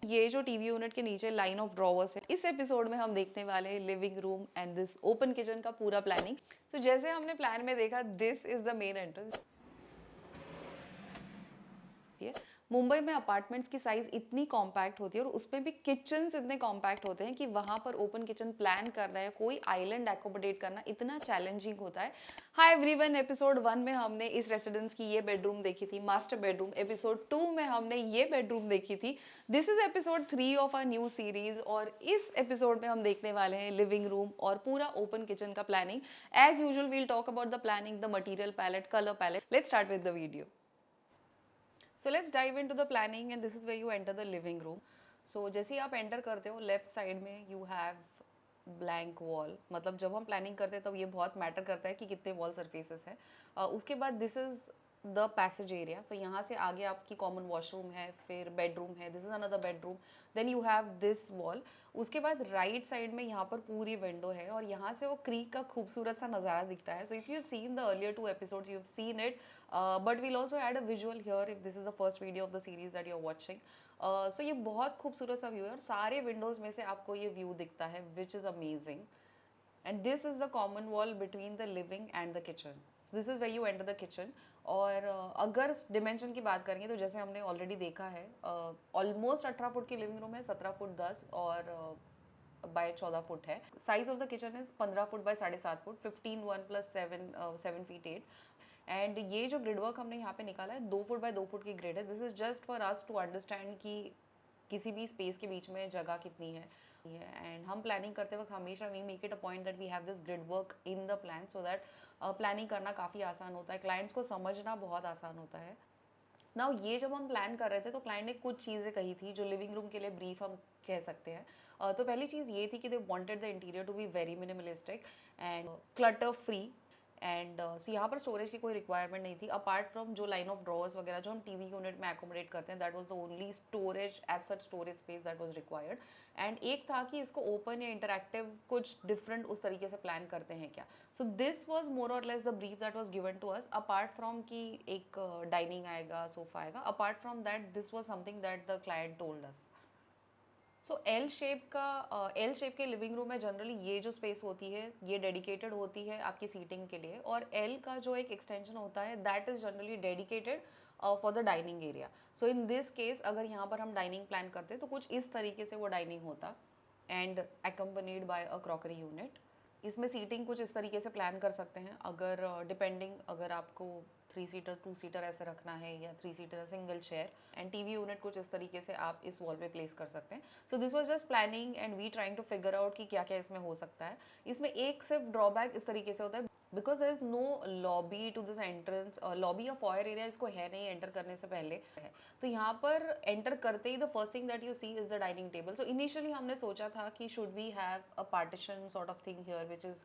ये जो TV unit के नीचे लाइन ऑफ ड्रॉवर्स है, इस एपिसोड में हम देखने वाले हैं living room and this open kitchen का पूरा प्लानिंग। तो जैसे हमने प्लान में देखा, this is the main entrance. Mumbai में अपार्टमेंट्स की साइज इतनी कॉम्पैक्ट होती है और उसमें भी किचन्स इतने कॉम्पैक्ट होते हैं कि वहां पर ओपन किचन प्लान करना है, कोई आइलैंड एकोमोडेट करना इतना चैलेंजिंग होता है। हाय एवरीवन, एपिसोड 1 में हमने इस रेसिडेंस की ये बेडरूम देखी थी, मास्टर बेडरूम। एपिसोड 2 में हमने ये बेडरूम देखी थी। This is episode 3 of a new series और इस एपिसोड में हम देखने वाले हैं लिविंग रूम और पूरा ओपन किचन का planning. As usual we'll talk about the planning, the material palette, colour palette. Let's start with the video. So let's dive into the planning and this is where you enter the living room. So जैसे ही आप enter करते हो, left side में you have blank wall. मतलब जब हम planning करते हैं तब ये बहुत मैटर करता है कि कितने वॉल सरफेसेस है। उसके बाद this is the passage area. So यहाँ से आगे आपकी कॉमन वॉशरूम है, फिर बेडरूम है, this is another bedroom, then you have this wall. उसके बाद राइट साइड में यहाँ पर पूरी विंडो है और यहाँ से वो क्रीक का खूबसूरत सा नज़ारा दिखता है। So if you have seen the earlier 2 episodes, you have seen it, but we'll also add a visual here if this is the first video of the series that you are watching. So ये बहुत खूबसूरत सा view है और सारे Windows में से आपको ये व्यू दिखता है, which is amazing. And this is the common wall between the living and the kitchen. So this is where you enter the kitchen. और अगर डिमेंशन की बात करेंगे तो जैसे हमने ऑलरेडी देखा है, ऑलमोस्ट 18 फुट की लिविंग रूम है, 17 फुट 10 और बाय 14 फुट है। Size of the kitchen is 15 foot by 7.5 foot, 15 1 plus 7 feet 8। And ये जो ग्रिड वर्क हमने यहाँ पे निकाला है, 2 फुट बाय 2 फुट की ग्रिड है। This is just for us to understand कि किसी भी स्पेस के बीच में जगह कितनी है। एंड हम प्लानिंग करते वक्त हमेशा we make it a point that we have this grid work in the plan so that planning करना काफ़ी आसान होता है, क्लाइंट्स को समझना बहुत आसान होता है। नाउ ये जब हम प्लान कर रहे थे तो क्लाइंट ने कुछ चीज़ें कही थी जो लिविंग रूम के लिए ब्रीफ हम कह सकते हैं। तो पहली चीज़ ये थी कि they wanted the interior to be very minimalistic and clutter free. And so यहाँ पर स्टोरेज की कोई रिक्वायरमेंट नहीं थी अपार्ट फ्रॉम जो लाइन ऑफ ड्रॉर्स वगैरह जो हम टीवी यूनिट में एकोमोडेट करते हैं, that was the only storage as such storage space that was required. And एक था कि इसको ओपन या इंटरैक्टिव कुछ डिफरेंट उस तरीके से प्लान करते हैं क्या। सो this was more or less the brief that was given to us. Apart from कि एक डाइनिंग आएगा, सोफा आएगा, apart from that this was something that the client told us. So L shape के living room में generally ये जो space होती है ये डेडिकेटेड होती है आपकी सीटिंग के लिए, और एल का जो एक एक्सटेंशन होता है that is generally dedicated for the dining area. So in this case अगर यहाँ पर हम डाइनिंग प्लान करते हैं तो कुछ इस तरीके से वो डाइनिंग होता and accompanied by a crockery unit. इसमें सीटिंग कुछ इस तरीके से प्लान कर सकते हैं, अगर डिपेंडिंग अगर आपको 3 सीटर 2 सीटर ऐसे रखना है या 3 seater single chair. And TV unit कुछ इस तरीके से आप इस वॉल पे प्लेस कर सकते हैं। So this was just planning and we trying to figure out कि क्या क्या इसमें हो सकता है। इसमें एक सिर्फ ड्रॉबैक इस तरीके से होता है because there is no lobby to this entrance. Lobby या फॉयर एरिया इसको है नहीं एंटर करने से पहले है। तो यहाँ पर एंटर करते ही the first thing that you see is the dining table. So initially हमने सोचा था कि should we have a partition sort of thing here which is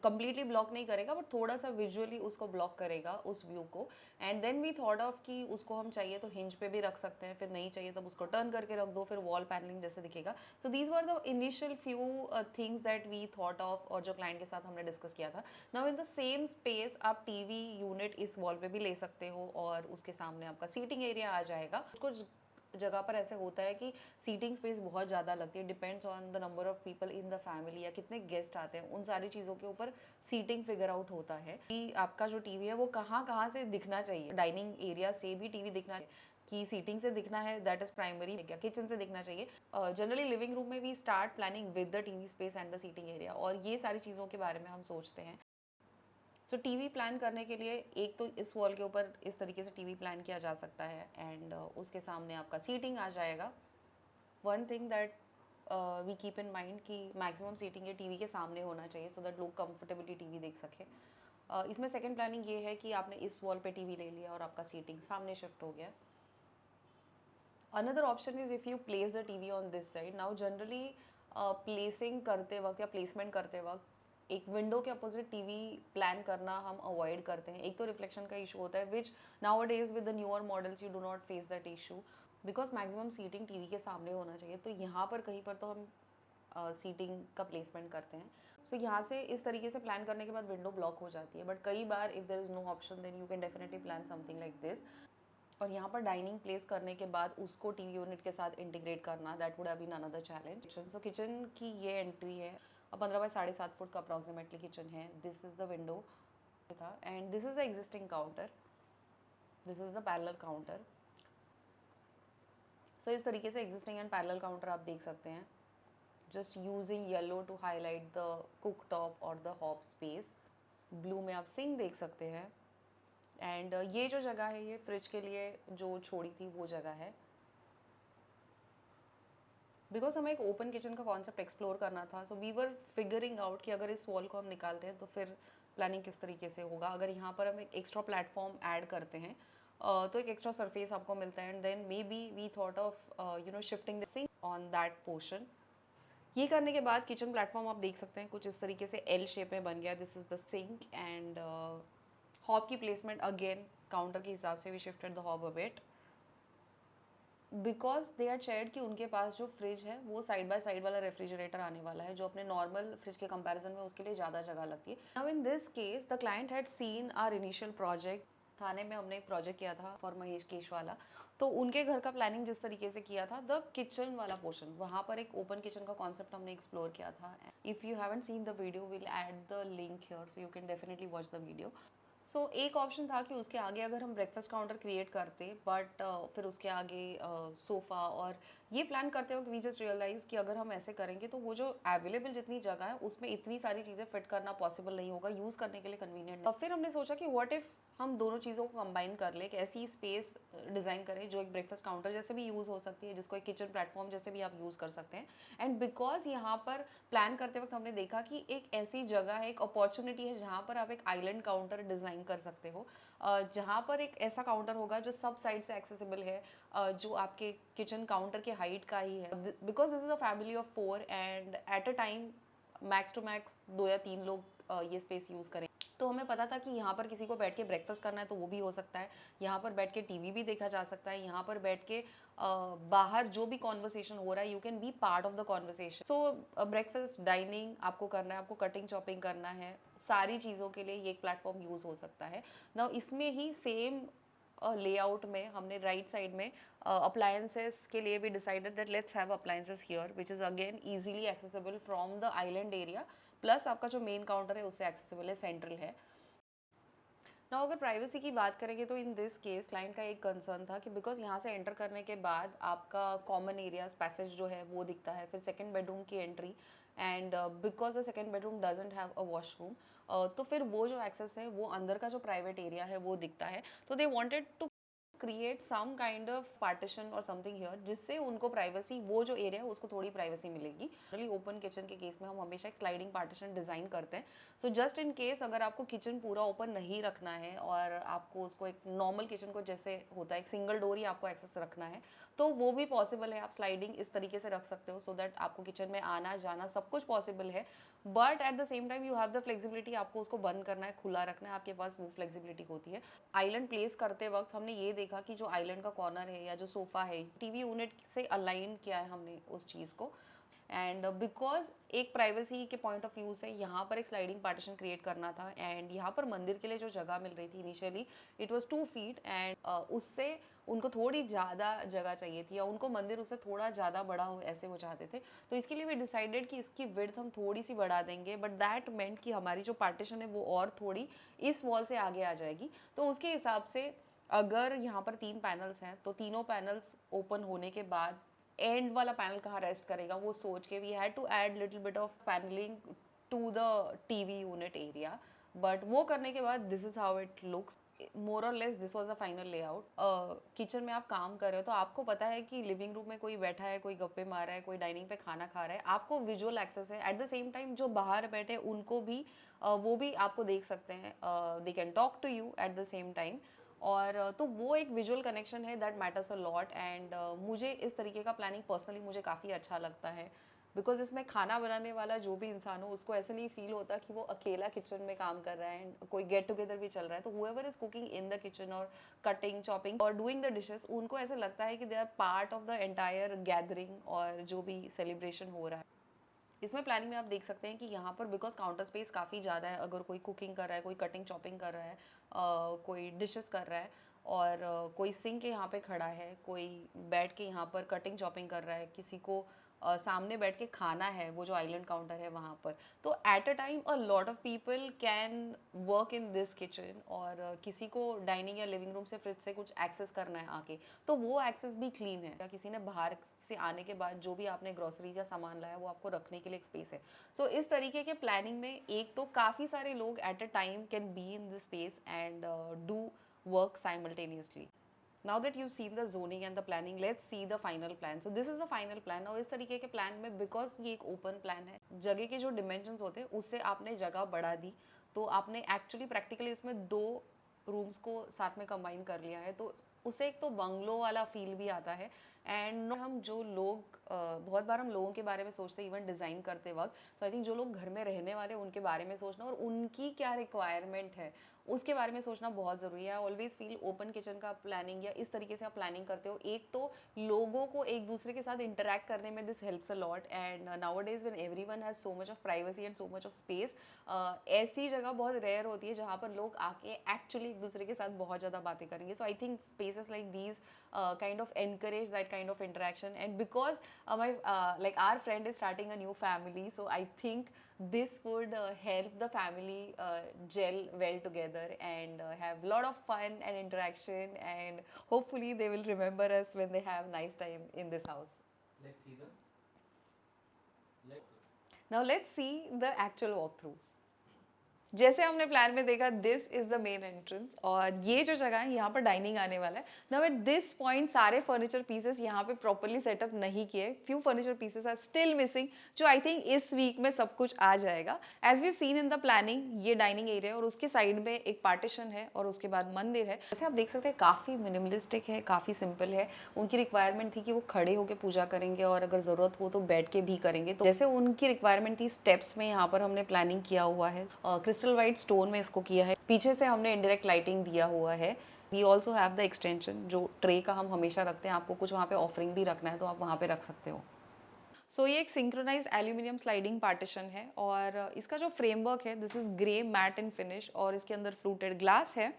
completely block नहीं करेगा बट थोड़ा सा विजुअली उसको ब्लॉक करेगा उस व्यू को। And then we thought of कि उसको हम चाहिए तो हिंज पे भी रख सकते हैं, फिर नहीं चाहिए तब उसको टर्न करके रख दो, फिर वॉल पैनलिंग जैसे दिखेगा। So these were the initial few things that we thought of और जो क्लाइंट के साथ हमने डिस्कस किया था। Now in the same space आप टीवी यूनिट इस वॉल पे भी ले सकते हो और उसके सामने आपका सीटिंग एरिया आ जाएगा। कुछ जगह पर ऐसे होता है कि सीटिंग स्पेस बहुत ज़्यादा लगती है, depends on the number of people in the family या कितने गेस्ट आते हैं, उन सारी चीज़ों के ऊपर सीटिंग फिगर आउट होता है कि आपका जो टीवी है वो कहाँ कहाँ से दिखना चाहिए। डाइनिंग एरिया से भी टीवी दिखना कि सीटिंग से दिखना है दैट इज प्राइमरी, क्या किचन से दिखना चाहिए। जनरली लिविंग रूम में we start planning with the TV space and the seating area और ये सारी चीज़ों के बारे में हम सोचते हैं। सो टीवी प्लान करने के लिए एक तो इस वॉल के ऊपर इस तरीके से टीवी प्लान किया जा सकता है एंड उसके सामने आपका सीटिंग आ जाएगा। One thing that we keep in mind कि मैक्सिमम सीटिंग ये टीवी के सामने होना चाहिए सो दैट लोग कंफर्टेबली टीवी देख सके। इसमें सेकंड प्लानिंग ये है कि आपने इस वॉल पे टीवी ले लिया और आपका सीटिंग सामने शिफ्ट हो गया। Another option is if you place the TV on this side. Now generally placing करते वक्त या प्लेसमेंट करते वक्त एक विंडो के अपोजिट टीवी प्लान करना हम अवॉइड करते हैं। एक तो रिफ्लेक्शन का इशू होता है which nowadays with the newer models you do not face that issue because maximum seating TV के सामने होना चाहिए। तो यहाँ पर कहीं पर तो हम सीटिंग का प्लेसमेंट करते हैं। सो यहाँ से इस तरीके से प्लान करने के बाद विंडो ब्लॉक हो जाती है, बट कई बार if there is no option then you can definitely plan something like this. और यहाँ पर डाइनिंग प्लेस करने के बाद उसको टीवी यूनिट के साथ इंटीग्रेट करना, that would have been another challenge. So kitchen की ये एंट्री है, 15 बाय 7.5 फुट का अप्रॉक्सीमेटली किचन है। दिस इज़ द विंडो था and this is the existing counter, this is the parallel counter. So इस तरीके से एग्जिस्टिंग एंड पैरेलल काउंटर आप देख सकते हैं, just using yellow to highlight the cooktop और द हॉब स्पेस। ब्लू में आप सिंक देख सकते हैं एंड ये जो जगह है ये फ्रिज के लिए जो छोड़ी थी वो जगह है। बिकॉज हमें एक ओपन किचन का कॉन्सेप्ट एक्सप्लोर करना था, so we were figuring out कि अगर इस वॉल को हम निकालते हैं तो फिर प्लानिंग किस तरीके से होगा। अगर यहाँ पर हम एक एक्स्ट्रा प्लेटफॉर्म ऐड करते हैं तो एक एक्स्ट्रा सरफेस आपको मिलता है and then maybe we thought of shifting the sink on that portion. ये करने के बाद किचन प्लेटफॉर्म आप देख सकते हैं कुछ इस तरीके से एल शेप में बन गया। This is the sink and hob की प्लेसमेंट अगेन काउंटर के हिसाब से we shifted the hob a bit, because they are shared कि उनके पास जो फ्रिज है वो साइड बाय साइड वाला रेफ्रिजरेटर आने वाला है, जो अपने नॉर्मल फ्रिज के कंपैरिजन में उसके लिए ज़्यादा जगह लगती है। Now in this case the client had seen our initial project. Thane में हमने एक प्रोजेक्ट किया था फॉर महेश केश वाला, तो उनके घर का प्लानिंग जिस तरीके से किया था, द किचन वाला पोर्शन, वहाँ पर एक ओपन किचन का कॉन्सेप्ट हमने एक्सप्लोर किया था। If you haven't seen the video will add the link here so you can definitely watch the video. So एक ऑप्शन था कि उसके आगे अगर हम ब्रेकफास्ट काउंटर क्रिएट करते, बट फिर उसके आगे सोफ़ा, और ये प्लान करते वक्त वी जस्ट रियलाइज़ कि अगर हम ऐसे करेंगे तो वो जो अवेलेबल जितनी जगह है उसमें इतनी सारी चीज़ें फिट करना पॉसिबल नहीं होगा, यूज़ करने के लिए कन्वीनियंट। फिर हमने सोचा कि व्हाट इफ़ हम दोनों चीज़ों को कंबाइन कर ले, एक ऐसी स्पेस डिज़ाइन करें जो एक ब्रेकफास्ट काउंटर जैसे भी यूज़ हो सकती है, जिसको एक किचन प्लेटफॉर्म जैसे भी आप यूज़ कर सकते हैं। एंड बिकॉज यहाँ पर प्लान करते वक्त हमने देखा कि एक ऐसी जगह है, एक अपॉर्चुनिटी है जहाँ पर आप एक आइलैंड काउंटर डिज़ाइन कर सकते हो, जहाँ पर एक ऐसा काउंटर होगा जो सब साइड से एक्सेसिबल है, जो आपके किचन काउंटर के हाइट का ही है। Because this is a family of 4 and at a time max to max 2 या 3 लोग ये स्पेस यूज़ करें। तो हमें पता था कि यहाँ पर किसी को बैठ के ब्रेकफास्ट करना है तो वो भी हो सकता है, यहाँ पर बैठ के टीवी भी देखा जा सकता है, यहाँ पर बैठ के बाहर जो भी कॉन्वर्सेशन हो रहा है you can be part of the conversation. So breakfast dining आपको करना है, आपको कटिंग चॉपिंग करना है, सारी चीज़ों के लिए ये एक प्लेटफॉर्म यूज़ हो सकता है। नाउ इसमें ही सेम लेआउट में हमने राइट साइड में अप्लायंसेस के लिए भी decided that let's have appliances here which is again easily accessible from the island area, plus आपका जो मेन काउंटर है उससे एक्सेसिबल है, सेंट्रल है। ना अगर प्राइवेसी की बात करेंगे तो इन दिस केस क्लाइंट का एक कंसर्न था कि बिकॉज यहाँ से एंटर करने के बाद आपका कॉमन एरियाज पैसेज जो है वो दिखता है, फिर सेकंड बेडरूम की entry, and because the second bedroom doesn't have a washroom, तो फिर वो जो एक्सेस है वो अंदर का जो प्राइवेट एरिया है वो दिखता है। तो they wanted to create some kind of partition और समथिंग हियर, जिससे उनको प्राइवेसी, वो जो एरिया है उसको थोड़ी प्राइवेसी मिलेगी। रियली ओपन किचन के केस में हम हमेशा एक स्लाइडिंग पार्टीशन डिज़ाइन करते हैं। सो जस्ट इन केस अगर आपको किचन पूरा ओपन नहीं रखना है और आपको उसको एक नॉर्मल किचन को जैसे होता है एक सिंगल डोर ही आपको एक्सेस रखना है, तो वो भी पॉसिबल है। आप स्लाइडिंग इस तरीके से रख सकते हो सो दैट आपको किचन में आना जाना सब कुछ पॉसिबल है, but at the same time you have the flexibility, आपको उसको बंद करना है, खुला रखना है, आपके पास वो फ्लेक्सिबिलिटी होती है। आइलैंड प्लेस करते वक्त हमने ये देखा कि जो आइलैंड का कॉर्नर है या जो सोफ़ा है, टीवी यूनिट से अलाइन किया है हमने उस चीज़ को। एंड बिकॉज एक प्राइवेसी के पॉइंट ऑफ व्यू से यहाँ पर एक स्लाइडिंग पार्टीशन क्रिएट करना था, एंड यहाँ पर मंदिर के लिए जो जगह मिल रही थी initially it was 2 feet, and उससे उनको थोड़ी ज़्यादा जगह चाहिए थी, या उनको मंदिर उससे थोड़ा ज़्यादा बड़ा हो ऐसे वो चाहते थे। तो इसके लिए वी डिसाइडेड कि इसकी विड्थ हम थोड़ी सी बढ़ा देंगे, बट दैट मेंट कि हमारी जो पार्टीशन है वो और थोड़ी इस वॉल से आगे आ जाएगी। तो उसके हिसाब से अगर यहाँ पर 3 पैनल्स हैं तो तीनों पैनल्स ओपन होने के बाद एंड वाला पैनल कहाँ रेस्ट करेगा वो सोच के we had to add little bit of panelling to the TV unit area, but वो करने के बाद this is how it looks. More or less this was a final layout. Kitchen में आप काम कर रहे हो तो आपको पता है कि लिविंग रूम में कोई बैठा है, कोई गप्पे मार रहा है, कोई डाइनिंग पे खाना खा रहा है, आपको विजुअल एक्सेस है। एट द सेम टाइम जो बाहर बैठे उनको भी वो भी आपको देख सकते हैं, they can talk to you at the same time. और तो वो एक विजुअल कनेक्शन है that matters a lot, and मुझे इस तरीके का प्लानिंग पर्सनली मुझे काफ़ी अच्छा लगता है, बिकॉज इसमें खाना बनाने वाला जो भी इंसान हो उसको ऐसे नहीं फील होता कि वो अकेला किचन में काम कर रहा है, एंड कोई गेट टुगेदर भी चल रहा है। तो whoever is cooking in the kitchen और कटिंग चॉपिंग और डूइंग द डिशेस, उनको ऐसे लगता है कि they are part of the entire gathering और जो भी सेलिब्रेशन हो रहा है। इसमें प्लानिंग में आप देख सकते हैं कि यहाँ पर बिकॉज काउंटर स्पेस काफ़ी ज़्यादा है, अगर कोई कुकिंग कर रहा है, कोई कटिंग चॉपिंग कर रहा है, कोई डिशेस कर रहा है, और कोई सिंक यहाँ पे खड़ा है, कोई बैठ के यहाँ पर कटिंग चॉपिंग कर रहा है, किसी को सामने बैठ के खाना है, वो जो आइलैंड काउंटर है वहाँ पर। तो eight a time a lot of people can work in this kitchen, और किसी को डाइनिंग या लिविंग रूम से फ्रिज से कुछ एक्सेस करना है आके, तो वो एक्सेस भी क्लीन है। या किसी ने बाहर से आने के बाद जो भी आपने ग्रोसरीज या सामान लाया वो आपको रखने के लिए एक स्पेस है। सो इस तरीके के प्लानिंग में एक तो काफ़ी सारे लोग eight a time can be in this space and do work simultaneously. Now that you've seen the zoning and the planning, let's see the final plan. So this is the final plan. Now इस तरीके के plan में, because ये एक open plan है, जगह के जो डिमेंशंस होते हैं उससे आपने जगह बढ़ा दी, तो आपने एक्चुअली प्रैक्टिकली इसमें 2 रूम्स को साथ में कंबाइन कर लिया है, तो उसे एक तो बंगलो वाला फील भी आता है। एंड हम जो लोग बहुत बार हम लोगों के बारे में सोचते हैं इवन डिज़ाइन करते वक्त, तो आई थिंक जो लोग घर में रहने वाले हैं उनके बारे में सोचना और उनकी क्या रिक्वायरमेंट है उसके बारे में सोचना बहुत ज़रूरी है। ऑलवेज फील ओपन किचन का प्लानिंग या इस तरीके से आप प्लानिंग करते हो, एक तो लोगों को एक दूसरे के साथ इंटरेक्ट करने में this helps a lot. And now days when everyone has so much of privacy and so much of space, ऐसी जगह बहुत रेयर होती है जहाँ पर लोग आके एक्चुअली एक दूसरे के साथ बहुत ज़्यादा बातें करेंगे। So I think spaces like these kind of encourage that kind of interaction. And because my like our friend is starting a new family, so I think this would help the family gel well together and have a lot of fun and interaction, and hopefully they will remember us when they have nice time in this house. Let's see the Now let's see the actual walkthrough. जैसे हमने plan में देखा, this is the main entrance और ये जो जगह है यहाँ पर डाइनिंग आने वाला है। नाउ एट दिस पॉइंट सारे फर्नीचर पीसेस यहाँ पे प्रॉपरली सेटअप नहीं किए, few furniture pieces are still missing, जो आई थिंक इस वीक में सब कुछ आ जाएगा। As we have seen in the planning, ये डाइनिंग एरिया और उसके साइड में एक पार्टीशन है और उसके बाद मंदिर है। जैसे आप देख सकते हैं काफ़ी मिनिमलिस्टिक है, काफ़ी सिंपल है। उनकी रिक्वायरमेंट थी कि वो खड़े होकर पूजा करेंगे और अगर ज़रूरत हो तो बैठ के भी करेंगे, तो जैसे उनकी रिक्वायरमेंट थी स्टेप्स में यहाँ पर हमने प्लानिंग किया हुआ है। क्रिस्टल वाइट स्टोन में इसको किया है, पीछे से हमने इंडायरेक्ट लाइटिंग दिया हुआ है। We also have the extension, जो ट्रे का हम हमेशा रखते हैं, आपको कुछ वहाँ पे ऑफरिंग भी रखना है तो आप वहाँ पे रख सकते हो। सो ये एक सिंक्रोनाइज्ड एल्यूमिनियम स्लाइडिंग पार्टीशन है और इसका जो फ्रेमवर्क है this is grey matt in finish और इसके अंदर फ्लूटेड ग्लास है।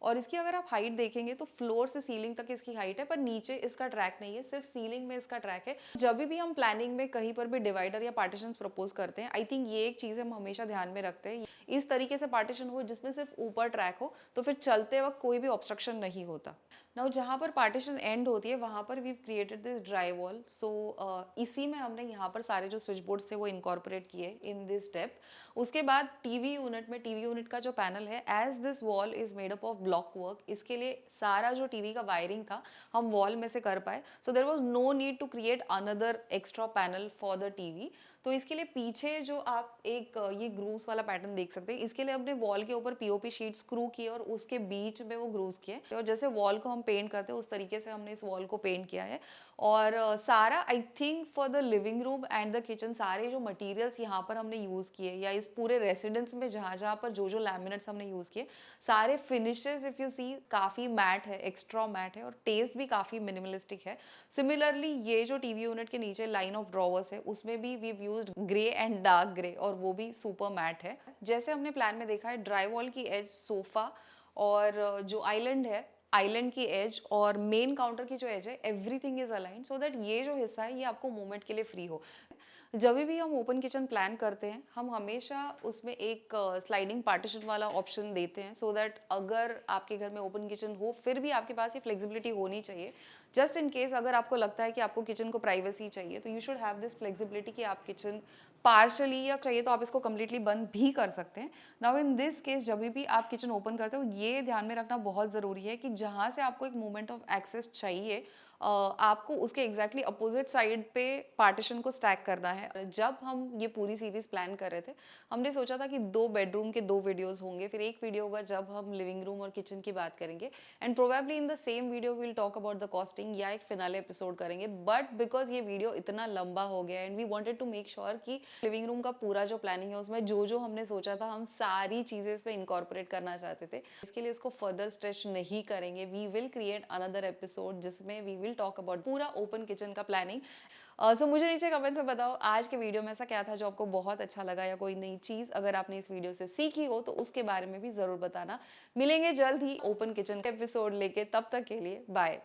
और इसकी अगर आप हाइट देखेंगे तो फ्लोर से सीलिंग तक इसकी हाइट है, पर नीचे इसका ट्रैक नहीं है, सिर्फ सीलिंग में इसका ट्रैक है। जब भी हम प्लानिंग में कहीं पर भी डिवाइडर या पार्टीशंस प्रपोज करते हैं, आई थिंक ये एक चीज़ हम हमेशा ध्यान में रखते हैं, इस तरीके से पार्टीशन हो जिसमें सिर्फ ऊपर ट्रैक हो, तो फिर चलते वक्त कोई भी ऑब्स्ट्रक्शन नहीं होता। नाउ जहाँ पर पार्टीशन एंड होती है वहाँ पर we created this dry wall. So इसी में हमने यहाँ पर सारे जो स्विच बोर्ड्स थे वो इनकॉर्पोरेट किए इन दिस डेप्थ। उसके बाद टीवी यूनिट में, टीवी यूनिट का जो पैनल है, as this wall is made up of block work, इसके लिए सारा जो टीवी का वायरिंग था हम वॉल में से कर पाए। So there was no need to create another extra panel for the TV. तो इसके लिए पीछे जो आप एक ये ग्रूव्स वाला पैटर्न देख सकते हैं, इसके लिए हमने वॉल के ऊपर पीओपी शीट स्क्रू किए और उसके बीच में वो ग्रूव्स किए, और जैसे वॉल को हम पेंट करते हैं उस तरीके से हमने इस वॉल को पेंट किया है। और सारा I think for the living room and the kitchen, सारे जो मटेरियल्स यहाँ पर हमने यूज़ किए या इस पूरे रेसिडेंस में जहाँ जहाँ पर जो जो लैमिनेट्स हमने यूज़ किए, सारे फिनिशेस इफ़ यू सी काफ़ी मैट है, एक्स्ट्रा मैट है और टेस्ट भी काफ़ी मिनिमलिस्टिक है। सिमिलरली ये जो टीवी यूनिट के नीचे लाइन ऑफ ड्रॉवर्स है उसमें भी we used grey and dark grey और वो भी सुपर मैट है। जैसे हमने प्लान में देखा है, ड्राई वॉल की एज सोफा और जो आइलैंड है, आइलैंड की एज और मेन काउंटर की जो एज है, everything is aligned so that ये जो हिस्सा है ये आपको मूवमेंट के लिए फ्री हो। जब भी हम ओपन किचन प्लान करते हैं हम हमेशा उसमें एक स्लाइडिंग पार्टीशन वाला ऑप्शन देते हैं, सो दैट अगर आपके घर में ओपन किचन हो फिर भी आपके पास ये फ्लेक्सिबिलिटी होनी चाहिए। जस्ट इन केस अगर आपको लगता है कि आपको किचन को प्राइवेसी चाहिए तो you should have this flexibility कि आप किचन पार्शली या चाहिए तो आप इसको कम्प्लीटली बंद भी कर सकते हैं। नाउ इन दिस केस जब भी आप किचन ओपन करते हो ये ध्यान में रखना बहुत ज़रूरी है कि जहाँ से आपको एक मूवमेंट ऑफ एक्सेस चाहिए आपको उसके एग्जैक्टली अपोजिट साइड पे पार्टीशन को स्टैक करना है। जब हम ये पूरी सीरीज प्लान कर रहे थे हमने सोचा था कि 2 बेडरूम के 2 वीडियोस होंगे, फिर एक वीडियो होगा जब हम लिविंग रूम और किचन की बात करेंगे, and probably in the same video will talk about the costing या एक फिनाले एपिसोड करेंगे। बट बिकॉज ये वीडियो इतना लंबा हो गया and we wanted to make sure कि लिविंग रूम का पूरा जो प्लानिंग है उसमें जो जो हमने सोचा था हम सारी चीज़ें इसमें इनकॉर्पोरेट करना चाहते थे। इसके लिए इसको फर्दर स्ट्रेच नहीं करेंगे। We will create another episode जिसमें वी विल टॉक अबाउट पूरा ओपन किचन का प्लानिंग। सो मुझे नीचे कमेंट्स में बताओ आज के वीडियो में ऐसा क्या था जो आपको बहुत अच्छा लगा, या कोई नई चीज़ अगर आपने इस वीडियो से सीखी हो तो उसके बारे में भी ज़रूर बताना। मिलेंगे जल्द ही ओपन किचन का एपिसोड लेके, तब तक के लिए बाय।